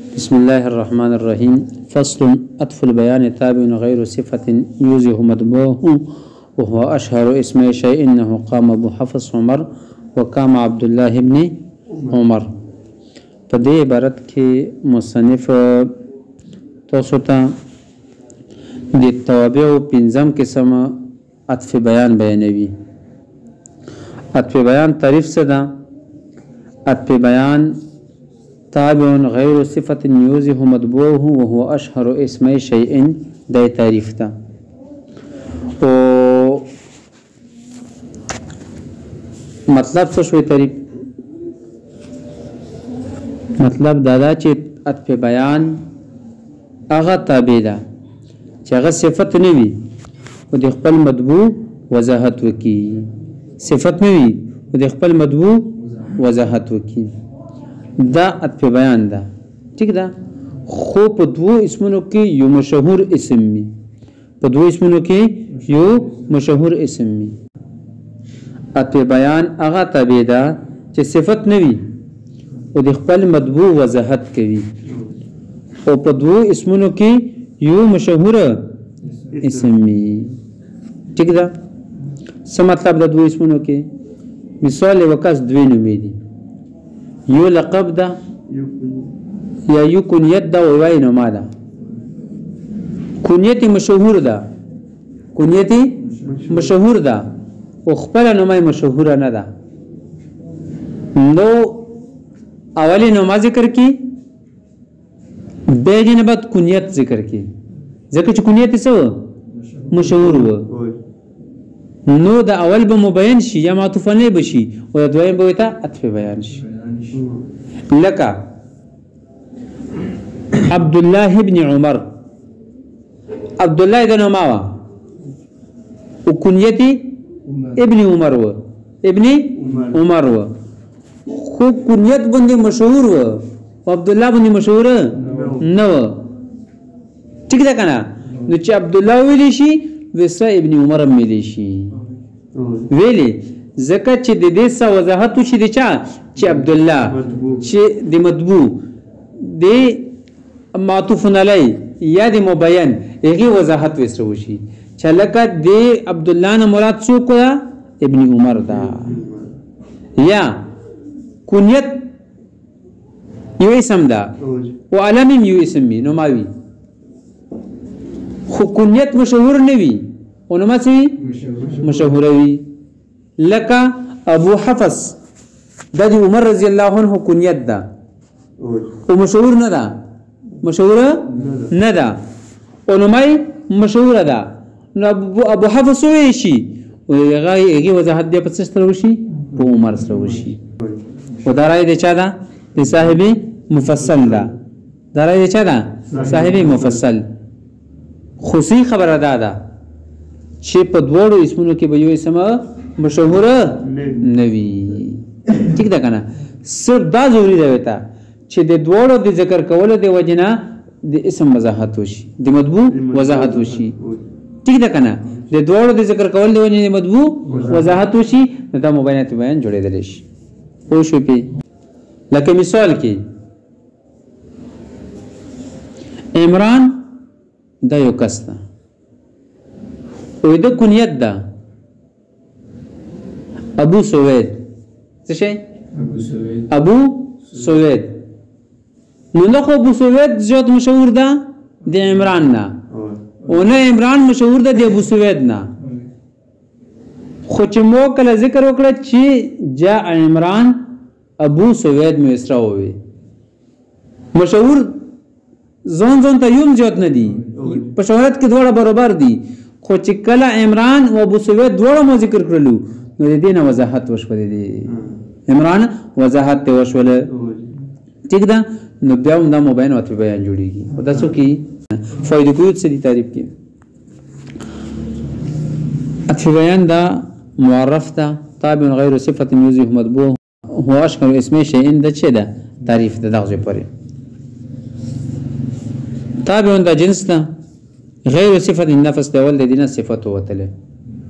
بسم الله الرحمن الرحيم. فصل عطف البيان تابع غير صفة يوزه مدبوه وهو أشهر اسم شيء إنه قام أبو حفص عمر وقام عبد الله بن عمر. په دې عبارت کې مصنف تاسو ته د توابع پنځم قسم عطف بیان بیانوي. عطف بیان تعریف څه ده؟ عطف بیان تابع غیر صفة يوزه مدبوه وهو أشهر اسم شيء دا تعریف ده. او مطلب څه شوی تعریف؟ مطلب دا چې عطف بیان هغه تابع ده چې هغه صفت نه وي او د خپل مدبوع وضاحت وکي. صفت نه وي او د خپل مدبوع وضاحت وکي. دا عطف بیان ده. ٹھیک ده؟ خو په دوو اسمونو کې یو مشهور اسم وي. په دوو اسمونو کې یو مشهور اسم وي. عطف بیان هغه تابع ده چې صفت نه وي او د خپل مدبوع وضاحت کوي. او په دوو اسمونو کې یو مشهور اسم وي. ٹھیک ده؟ څه مطلب د دوو اسمونو کې؟ مثال وکاس دوی نومې دي. یو لقب ده یا یو کنیت ده او وای نوما ده. کنیت مشهور ده. کنیت مشهور ده او خپل نومای مشهور نه ده. نو اولی نوما ذکر کی به دې نه بعد کنیت ذکر کی. ځکه چې کنیت څه مشهور و. نو د اول به مبین شي یا معطوف نه بشي او د دویم به ته عطف بیان شي. لکه عبد الله ابن عمر. عبد الله د نوما وا او کنیت ابن عمر و. ابن عمر و خو کنیت باندې مشهور و او عبد الله باندې مشهور نه و. ٹھیک ده کنه؟ نو چې عبد الله ویلی شي وسه ابن عمر ویلی شي. ویلی ځکه چې د دې څه وضاحت وشي د چا چې عبد الله چې د مطبوع د معطوف علی یا د مبین هغه وضاحت وسره وشي چې لکه د عبد الله نه مراد څوک ده؟ ابن عمر ده. یا کنیت یو اسم ده او علم یو اسم وي نوماوي. خو کنیت مشهور نه وي او نوما څه وي؟ مشهور وي. لکه ابو حفص د عمر رضی الله عنه کنیت ده او مشهور نه ده. مشهور نه ده او نومای مشهور ده. نو ابو حفص وي شي او هغه وضاحت بیا په څه سره وشي؟ په عمر سره وشي. او دارای د چا ده؟ د صاحب مفصل ده. دارای د چا ده؟ صاحب مفصل. خصوصي خبره ده چې په دوړو اسمونو کې به یو اسم مشهور نه وي. ٹھیک ده کنه؟ صرف دا ضروري ده وتا چې د دوړو د ذکر کولو د وجنه د اسم وضاحت وشي، د مطبوع وضاحت وشي. ٹھیک ده کنه؟ د دوړو د ذکر کولو د وجنه د مطبوع وضاحت وشي نو دا مبینات بیان جوړېدل شي. او شو پی لکه مثال کې عمران دا یو کس ده او د کنیت ده ابو سوید. څه شي؟ ابو سوید. نو نه خو ابو سوید زیات مشهور ده د عمران نه او نه عمران مشهور ده د ابو سوید نه. خو چې مو کله ذکر وکړه چې جاء عمران ابو سوید مې اسرا وي مشهور ځون ته یوم زیات نه دي په شهرت کې دواړه برابر دي. خو چې کله عمران او ابو سوید دواړه مو ذکر کړلو نو د دې نه وضاحت وشوه. دي عمران وضاحت ته وشوله. ٹھیک ده؟ نو بیا هم دا مبین او بیان جوړیږي. او تاسو کې فائدې کوي څه دي تعریف کې؟ عطف بیان دا معرف ده تابع غیر صفة يوزه مطبوع هو اشهر اسم شيء ده څه ده؟ تعریف ده دغه پرې. تابع دا جنس ده غیر صفة النفس ده ول دینه صفته وتله.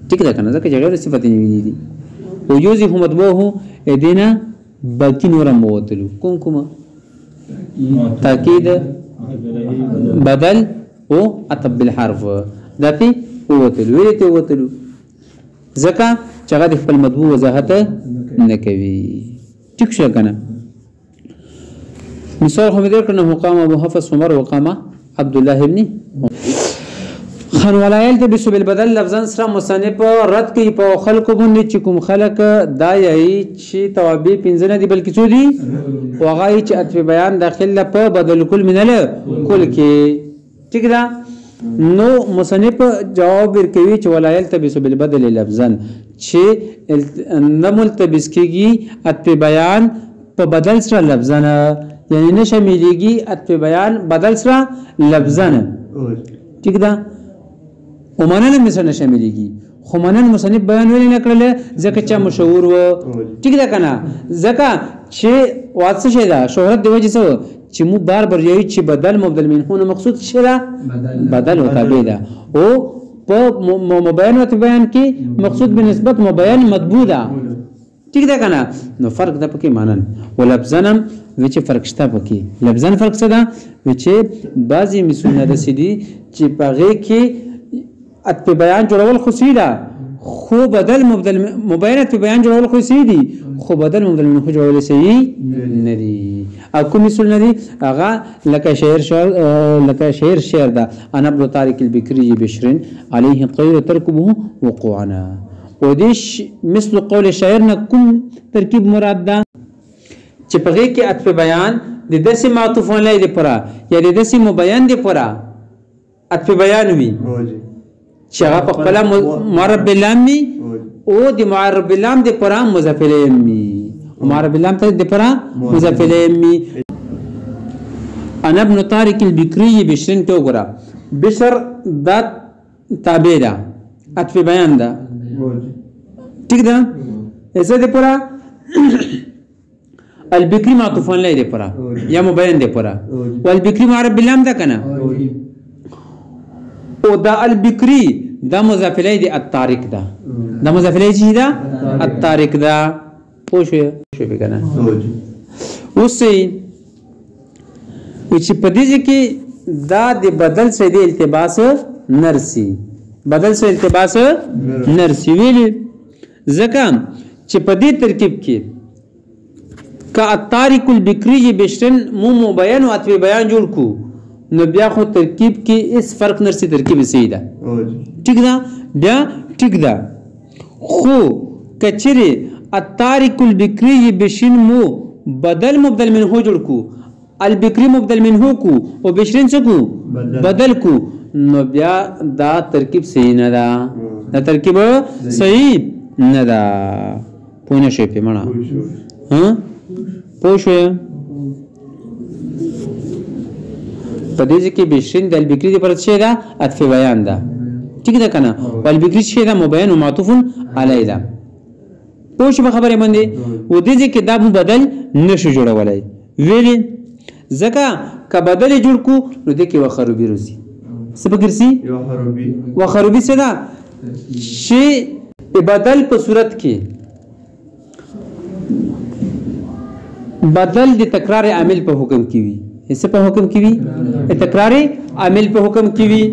ٹھیک ده کنه؟ ځکه چې غیر صفة نه دي او يوزه مطبوع دینه باقی نورم وتلو کوم تاکید بدل او عطف بالحرف دا تی ووتلو ویلی تی ووتلو ځکه چې هغه د خپل مطبوع وضاحت نه کوي ټیک شو کنه مثال خو مې درکړه مقام ابو حفص عمر وقام عبد الله ابن خان ولایل ته بسو بالبدل لفظا سره مصنف رد کوي په خلکو باندې چې کوم خلک دا یي چې توابع پنځه نه دي بلکې څو دي وغای چې عطف بیان داخله په بدل کل منل کل کې ٹھیک ده نو مصنف جواب ورکوي چې ولایل ته بسو بالبدل لفظا چې نه ملتبس کیږي عطف بیان په بدل سره لفظا یعنی نشه مليږي عطف بیان بدل سره لفظا ٹھیک ده ومنن مثلا شاملېږي خو منن مصنف بیان ولې نه کړل ځکه چې مشهور و ټیک ده کنه ځکه چې واڅ شه دا شهرت دی وجه څه چې مو بار بار یوي چې بدل مبدل منه مقصود شه دا بدل وتا به دا او په مبین او بیان کې مقصود بنسبت مبین مطبوع ده ټیک ده کنه نو فرق ده پکې مانن ولفظنم وچ فرق شته پکې لفظن فرق څه ده وچ بعضی مثالونه د سیدی چې پغه کې عطف بیان جوړول خو سیده خو بدل مبدل مبینت په بیان جوړول خو سیدی خو بدل مبدل منه جوړول صحیح نه دي او کوم مثال نه دي هغه لکه شعر ده انا ابن طارق البکری بشرن عليه الطير تركبه وقوعنا وديش مثل قول الشاعر نه کوم ترکیب مراد ده چې پغه کې عطف بیان د داسې معطوف علی دی پرا یا د داسې مبین دی پرا عطف بیان وی چې هغه په خپل معرب باللام می او د معرب باللام د پرا مضاف الیه می معرب باللام ته د پرا مضاف الیه می انا ابن طارق البکری بشرن ته وګرا بشر دا تابع ده عطف بیان ده ٹھیک ده ایسه د پرا البکری معطوف علیه دی پرا یا مبین دی پرا والبکری معرب باللام ده کنه او دا البکری دا مضاف الیه دی الطارق دا دا مضاف الیه چی دا الطارق دا پوښه به کنه اوسې چې په دې کې دا د بدل سره د التباس نرسي بدل سره التباس نرسي ویل ځکه چې په دې ترکیب کې کا الطارق البکری بشرن مو مبین او عطف بیان جوړ کو نو بیا خو ترکیب کې اس فرق نرسي ترکیب صحیح ده ٹھیک ده بیا ٹھیک ده خو کچره الطارق البکری بشن مو بدل مبدل منه جوړ کو البکری مبدل منه کو او بشرین څه کو بدل کو نو بیا دا ترکیب صحیح نه ده دا ترکیب صحیح نه ده پونه شي په معنا ها پوښه په دې کې بشرین د البکری د پر څه ده عطف بیان ده ٹھیک ده کنه والبکری څه ده مبین او معطوف علی ده پوښ په خبره باندې و دې کې دا بدل نشو جوړولای ویلې ځکه ک بدل جوړ کو نو دې کې وخروبی روزي سبګرسي وخروبی څه ده شی بدل په صورت کې بدل د تکرار عامل په حکم کې وي څه په حکم کې وي تکرار عامل په حکم کې وي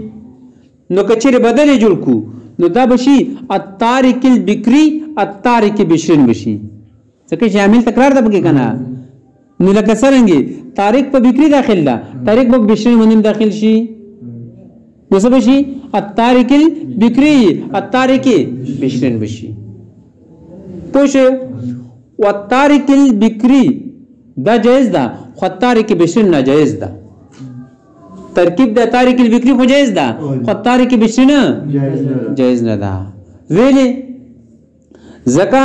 نو کچره بدل جوړ کو نو دا بشي الطارق البکری الطارق بشرن بشي ځکه چې عامل تکرار ده پکې کنه نو لکه څنګه طارق په بکری داخل ده طارق په بشرن باندې داخل شي نو څه بشي الطارق البکری الطارق بشرن بشي پوښه والطارق البکری دا جائز ده خو طارق بشرن ناجائز ده ترکیب د طارق البکری خو جائز ده خو طارق بشرن جائز نه ده ویلې زکه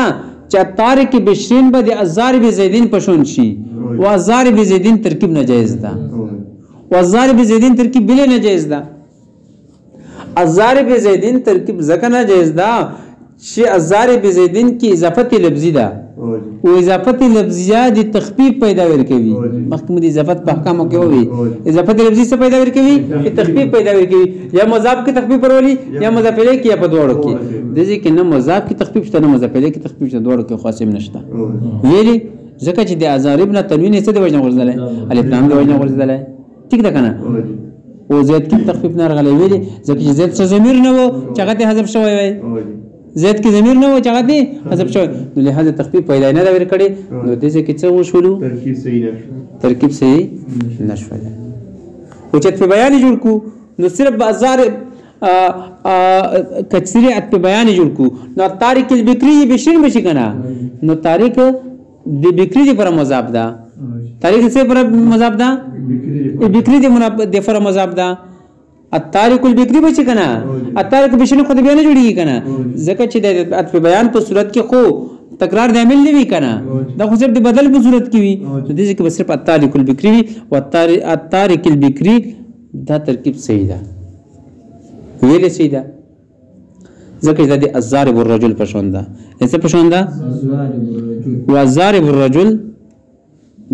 چې طارق بشرن به د الضارب زیدین پشون شي او الضارب زیدین ترکیب ناجائز ده او الضارب زیدین ترکیب بل ناجائز ده الضارب زیدین ترکیب زکه ناجائز ده چې الضارب زیدین کی اضافت لفظی ده او اضافت لفظیه د تخفیف پیدا ورکوي مخکې د اضافت په احکامو کې وي اضافت لفظی څه پیدا ورکوي تخفیف پیدا ورکوي یا مضاف کې تخفیف ورولي یا مضاف الیه کې یا په دوړو کې د دې کې نه مضاف کې تخفیف شته نه مضاف الیه کې تخفیف شته دوړو کې خاصه نشته ویلي ځکه چې د ازارب نه تنوین څه د وجه غورځلای الف لام د وجه غورځلای ټیک ده کنه او زید کې تخفیف نه راغلی ویلي ځکه چې زید څه ضمیر نه و چې هغه ته حذف شوی وای زید کې ضمیر نه و چې هغه ته حذف شوی نو لهدا تخفیف پیدا نه ور کړي نو دې کې څه وشولو ترکیب صحیح نشو او چې په بیان جوړ کو نو صرف بازار کچری ات په بیان جوړ کو نو تاریخ البکری بشین بشي کنه نو تاریخ د بکری پر مضاف ده تاریخ سے پر مضاف ده بکری د پر مضاف ده التاریخ البکری بچی کنه التاریخ بشین خود بیان جوړیږي کنه ځکه چې د ات په بیان په صورت کې خو تکرار د عمل نه وی کنه دا خو صرف د بدل په صورت کې وي نو دې کې صرف التاریخ البکری او التاریخ البکری دا ترکیب صحیح ده ویلې صحیح ده ځکه چې د الضارب الرجل پښون ده څه پښون ده او الضارب الرجل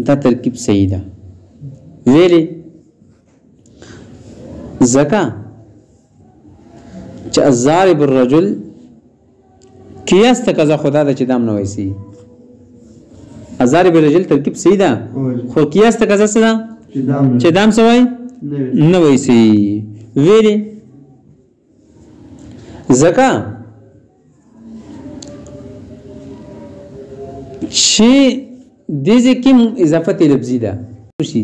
دا ترکیب صحیح ده ویلې ځکه چې الضارب الرجل قیاس تقاضا خدا ده چې دام نه وایسي الضارب الرجل ترکیب صحیح ده خو قیاس تقاضا څه ده چې دام څه وای نه وایسي ویلې ځکه چې دې ځکه اضافه لفظي ده شي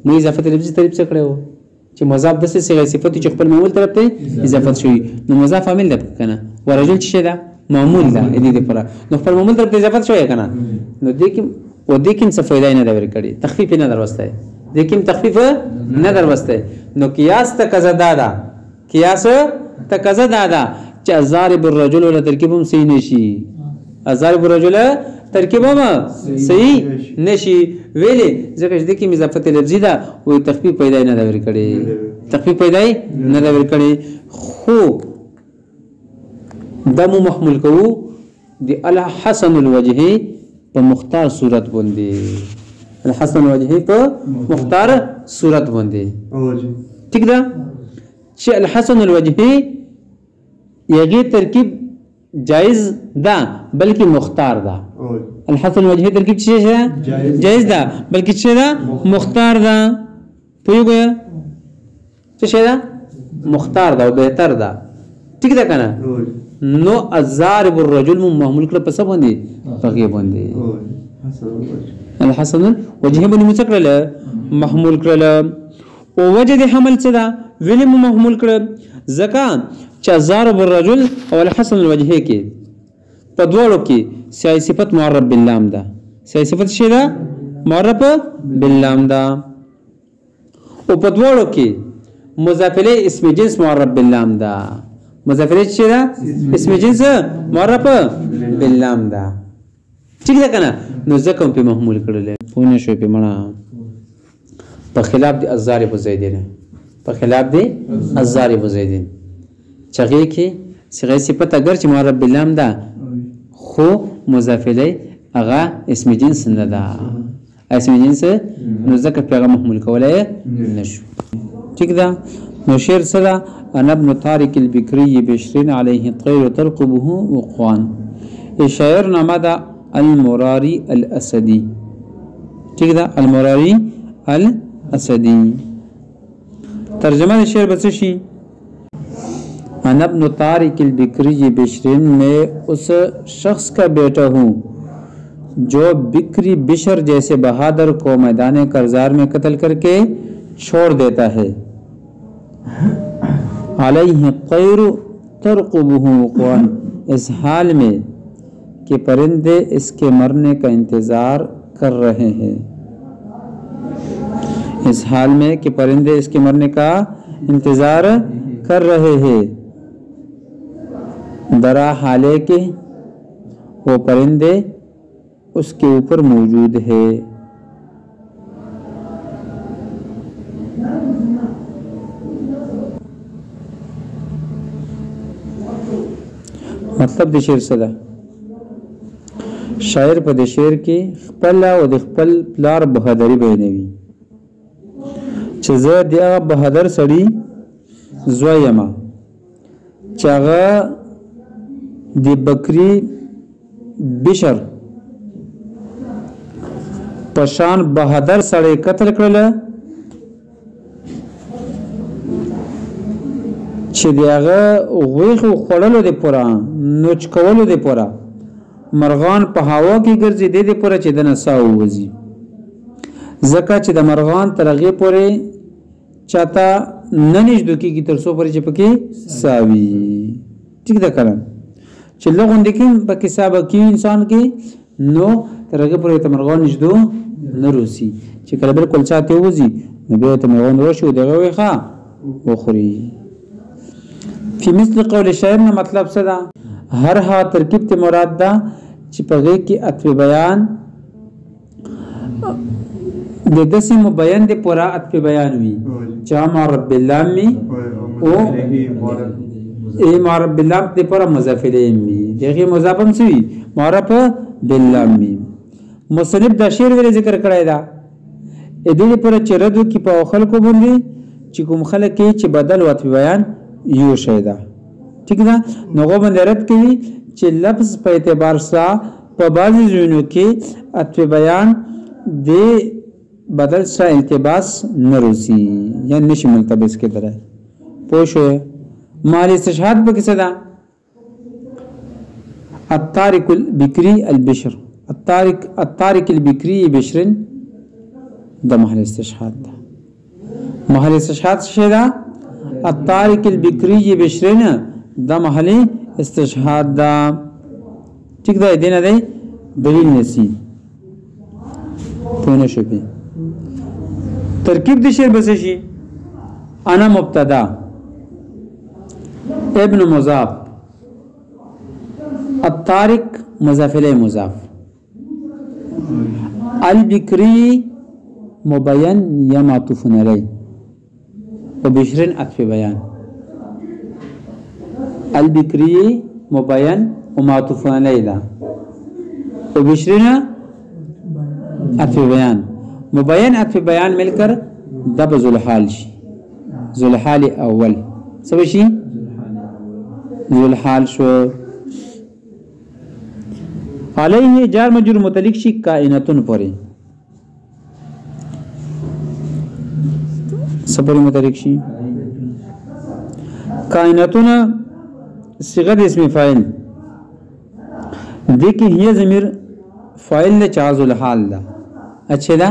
مو اضافه لفظي تعریف څه کړو چې مضاف د صيغه صفت چې خپل معمول طرف ته اضافه شوی نو مضاف عامل ده کنه ورجل څه ده معمول ده دې لپاره نو خپل معمول طرف ته اضافه شوی کنه نو دې کې و دې کې څه فائدہ نه دا ورکړي تخفیف نه دروسته دې کې تخفیف نه دروسته نو قیاس تقاضا ده قیاس تقاضا ده چې ضارب الرجل ولا ترکیبهم صحیح نشي ضارب الرجل ترکیبهم صحیح نشي ویلې ځکه چې د کې اضافه لفظي ده او تخفیف پیدا نه دا ورکړي تخفیف پیدا نه دا ورکړي خو دمو محمول کوو د الحسن الوجه په مختار صورت باندې الحسن الوجه په مختار صورت باندې ٹھیک ده چې الحسن الوجه یغه ترکیب جائز ده بلکې مختار ده الحسن الوجه ترکیب څه ده جائز ده بلکې څه ده مختار ده پوهیږئ څه ده مختار ده او بهتر ده ٹھیک ده کنه نو الضارب الرجل معمول کړه په څه باندې پغه باندې الحسن الوجه باندې مڅکړه محمول کړه او وجه د حمل څه ده ویل محمول کړه ځکه چې ضارب الرجل او الحسن الوجه کې په دوړو کې سیاسی صفت معرب باللام ده سیاسی صفت څه ده معرب باللام ده او په دوړو کې مضاف الیه اسم جنس معرب باللام ده مضاف الیه څه ده اسم جنس معرب باللام ده ٹھیک ده کنه نو ځکه په محمول کړل پونه شو په مړه په خلاف د الضارب زیدین په خلاف د الضارب زیدین چغې کې صيغه صفت اگر چې معرب باللام ده خو مضاف الیه هغه اسم جنس نه ده اسم جنس نو ځکه پیغام محمول کولای نشو ٹھیک ده نو شعر سره انا ابن طارق البکری بشرین علیه الطير ترقبه وقوان شاعر نامه ده المراری الاسدی ٹھیک ده المراری الاسدی ترجمه شعر بس شي انا ابن طارق البکری بشرین میں اس شخص کا بیٹا ہوں جو بکری بشر جیسے بہادر کو میدان کرزار میں قتل کر کے چھوڑ دیتا ہے علیہ الطیر ترقبه وقوعا اس حال میں کہ پرندے اس کے مرنے کا انتظار کر رہے ہیں اس حال میں کہ پرندے اس کے مرنے کا انتظار کر رہے ہیں درا حالے کے وہ پرندے اس کے اوپر موجود ہے مطلب د شعر څه ده شاعر په د شعر کې خپل او د خپل پلار بهادری بیانوي چې زه د بهادر سړي زوی یم چې هغه د بکری بشر پشان بہادر سړی قتل کړل چې دغه غوښ خوړلو د پورا نوچ کولو د پورا مرغان په هوا کې ګرځي د دې پورا چې د نساو وځي زکه چې د مرغان ترغه پورې چاته ننځدو کې تر څو پورې چې پکې ساوي ټیک ده کړه چې لغون د کې په حساب کې انسان کې نو ترغه پورې ته مرغان نږدو نه روسي چې کله بالکل چاته وځي نو به ته مرغان ورشي دغه وخه وخوري فی مثل قول شاعر نه مطلب څه ده هر ها ترکیب ته مراد ده چې په غي کې عطف بیان د دسم بیان د پورا عطف بیان وي جامع رب اللام او ای معرب باللام د پورا مضاف الیه وي دغه مضاف هم سوي معرب باللام مصنف د شعر ویل ذکر کړی دا د دې پر چردو کې په خلکو باندې چې کوم خلک چې بدل او عطف بیان یو شی ده ٹھیک ده نو غو باندې رد کوي چې لفظ په اعتبار سره په بعضی ځینو کې عطف بیان د بدل سره التباس نروسی یا نشي ملتبس کې درای پوښه مال استشهاد په کې څه ده الطارق البکری البشر الطارق البکری بشر د محل استشهاد ده محل استشهاد څه ده الطارق البکری بشرنا دا محلی استشهاد دا ٹھیک دا دینا دی دلیل نسی پونه شپی ترکیب د شعر بس شي انا مبتدا ابن مضاف الطارق مضاف الیه مضاف البکری مبین یا معطوف علیه وبشرن عطف بیان البکری مبین ومعطوف علیه ده وبشرن عطف بیان مبین عطف بیان ملکر دب ذوالحال شي ذوالحال اول سوي شي ذوالحال شو علیه جار مجرور متعلق شي کائناتن پورې سپری متحرک شي کائناتونه صيغه اسم فاعل دغه هي ضمیر فاعل له چا ذوالحال ده اچھا ده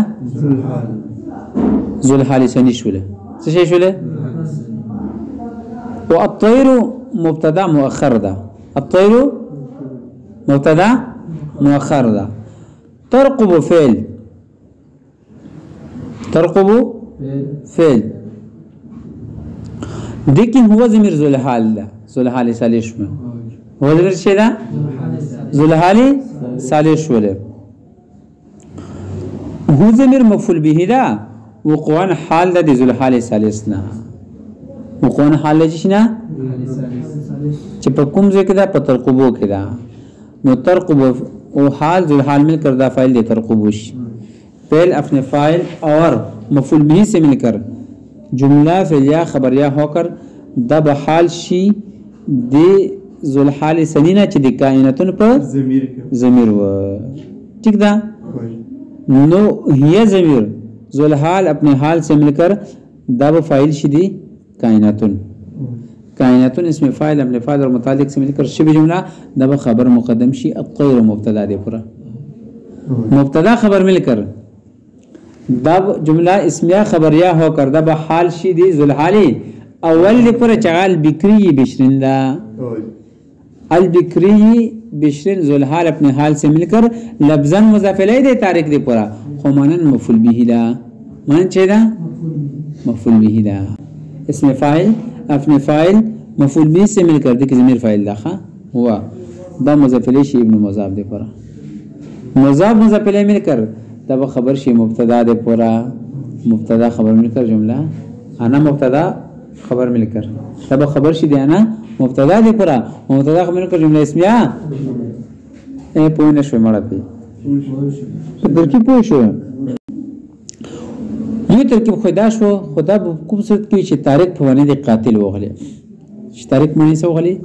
ذوالحال ثاني شوله څه شي شوله او الطير مبتدا مؤخر ده الطير مبتدا مؤخر ده ترقب فعل ترقب فعل لیکن هو ضمیر ذوالحال ده ذوالحال ثالث شو هو ضمیر څه ده ذوالحال ثالث شوله هو ضمیر مفعول به ده وقوعا حال ده ذوالحال ثالث نه وقوعا حال چې نه چې په کوم ځای کې ده په ترقبو کې ده نو ترقب او حال ذوالحال مل کر دا فاعل ده ترقبوش فعل اپنے فاعل اور مفعول به سے مل کر جملہ فعلیہ خبریہ ہو کر دب حال شی دی ذوالحال سنینا چې د کائناتن پر ضمیر و ٹھیک ده نو هي ضمیر ذوالحال اپنے حال سے مل کر دب فاعل شی دی کائناتن کائناتن اسم فاعل اپنے فاعل اور متعلق سے مل کر شبہ جملہ دب خبر مقدم شی الطير مبتدا دے پورا مبتدا خبر مل کر دب جملہ اسمیہ خبریہ ہو کر دب حال شی دی ذوالحالی اول دی پر چغال بکری بشرین دا البکری بشرین ذوالحال اپنے حال سے مل کر لفظاً مضاف الیہ دی تارک دی پورا خمانن مفعول به دا مان چه دا مفعول به دا اسم فاعل اپنے فاعل مفعول به سے مل کر دی کہ ضمیر فاعل دا ہوا دا مضاف الیہ شی ابن مضاف دی پورا مضاف مضاف الیہ مل کر تب خبر شي مبتدا ده پورا مبتدا خبر ملکر جمله انا مبتدا خبر ملکر تب خبر شي دي انا مبتدا ده پورا مبتدا خبر ملکر جمله اسميه اے پوینه شو مړه پی ترکیب پوه شو یو ترکیب خدا شو خدا کوم صورت کې چې طارق په باندې قاتل وغلی چې طارق معنی څه وغلی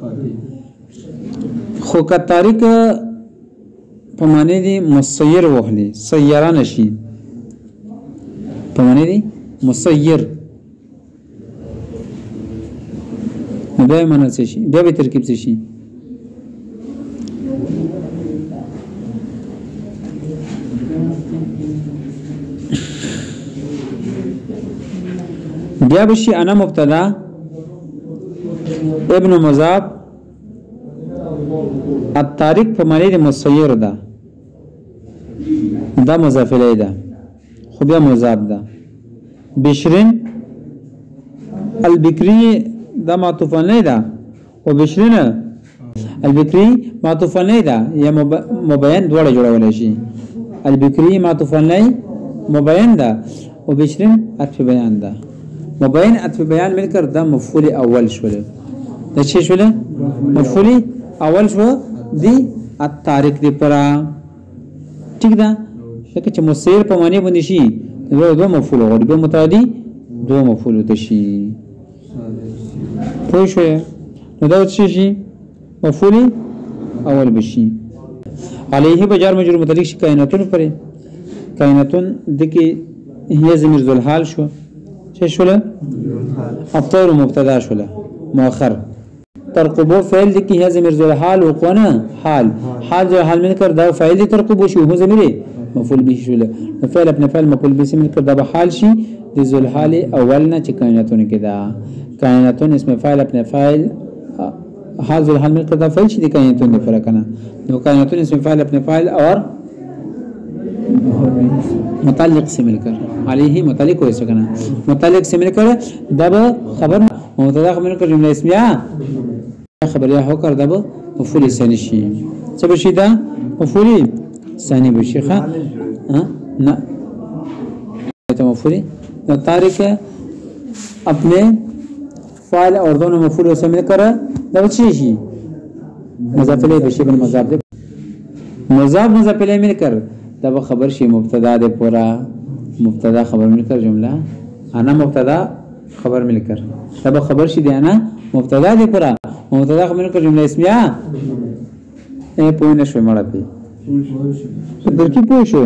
خو کا طارق په معنی دی مسیر وغلی سیاره نشي په معنی دی مسیر نو بیا معنی څه شي بیا به ترکیب څه شي بیا بشي انا مبتدا ابن مضاف الطارق په معنی دی مسیر ده دا مضاف الیه ده خو بیا مضاف ده بشرین البکری دا معطوف نه ده او بشرین البکری معطوف نه ده یا مبین دواړه جوړول شي البکری معطوف نه مبین ده او بشرین عطف بیان ده مبین عطف بیان ملکر دا مفعول اول شول دا چی شول مفعول اول شو دی الطارق دی پرا ٹھیک ده شکه چې مسیر په معنی باندې شي دو مفعول او به متعدی دو مفعول تشي پوه شو نو دا څه شي مفعول اول بشي علیه بجار مجرور متعلق شي کائناتون پرې کائناتون دکی هي ضمیر ذل حال شو څه شول الطير مبتدا شول مؤخر ترقبو فعل دکی هي ضمیر ذل حال وقنا حال ذل حال من کر دا فاعل ترقبو شو هو ضمیر مفعول به شول فعل ابن فعل مفعول به من کر دا حال شي د ذل حال اولنا چې کائناتون کې دا کائناتون اسم فاعل ابن فاعل حال ذل حال من کر دا فعل شي د کائناتون د فرق نه نو کائناتون اسم فاعل ابن فاعل اور متعلق سے مل کر علیہ متعلق ہو سکنا متعلق سے مل کر دب خبر مبتدا مل کر جملہ اسمیہ خبر یا ہو کر دب مفعول ثانی شی سب شیدا مفعول ثانی بشیخه نا مفعول طارق اپنے فاعل اور دونوں مفعول سے مل کر دب چی شی مضاف الیہ بشی بن مضاف الیہ مل کر دا خبر شي مبتدا ده پورا مبتدا خبر ملکر جمله انا مبتدا خبر ملکر دا خبر شي دی انا مبتدا ده پورا مبتدا خبر ملکر جمله اسمیه پوینه شو مړه پی درکی پوه شو